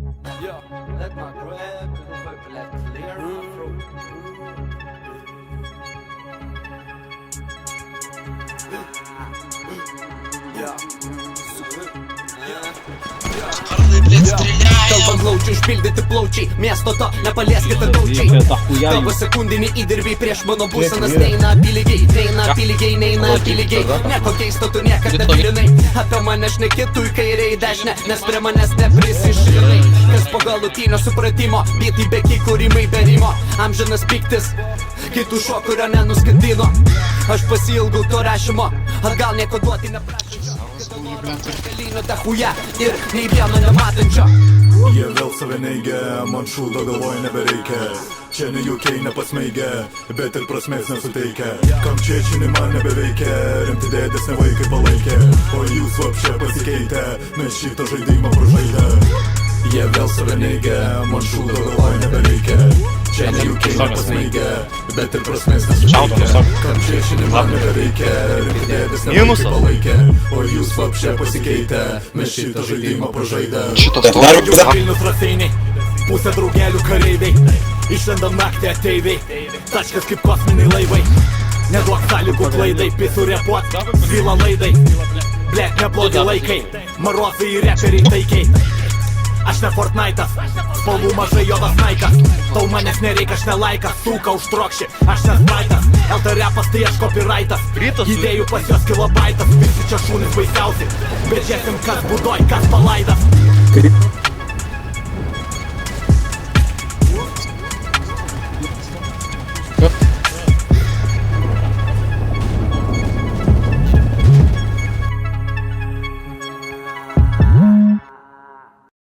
Yeah, let my grab let clear my throat. Yeah. Kalbant glaučių, užpildyti plaučiai. Miesto to nepalieskite taučiai. Tavo sekundinį įdirbį prieš mano būsenas. Neina apylygiai, neina apylygiai, neina apylygiai. Nieko keisto tu niekad nepilinai. Apie mane šnekėtų į kairę į dešinę, nes prie manęs neprisišinai. Kas po galutinio supratimo, bitai be kūrimai be rimo. Amžinas piktis, kitų šuo, kurio nenuskandino. Aš pasiilgau to rašymo, atgal nieko duoti neprašančio. Galinio dachuja ir nei vieno nematančio. Jie vėl save neigia, man šūdo galvoj nebereikia. Čia ne juokiai nepasmeigia, bet ir prasmės nesuteikia. Kam čečini man nebeveikia, rimti dėdesnė vaikai palaikė. O jūs vapšė pasikeitę, mes šitą žaidimą pražaidę. Jie vėl save neigia, man šūdo galvoj nebereikia. Čia ne juokiai nepasmeigia, bet ir prasmės nesuteikia. Kam čečini man nebereikia, rimti dėdesnė vaikai palaikė. O jūs vapšė pasikeitę, mes šitą žaidimą pražaidę. Vilnius raseiniai, pusė draugelių kareiviai. Išlendam naktį ateiviai, taškas kaip kosminiai laivai. Neduok sąlygų klaidai, pisų repuot, svyla laidai. Blek, neblogi laikai, marozai ir reperiai taikiai. Aš ne Fortnite'as, spalvų mažai juodas naikas. Tau manęs nereik, aš ne laikas, suka užtrokši, aš ne spraitas. LT repas tai aš copyrightas, idėjų pas jos kilobaitas. Visi čia šūnis baisiausi, bet žiūrėsim kas budoj, kas palaidas.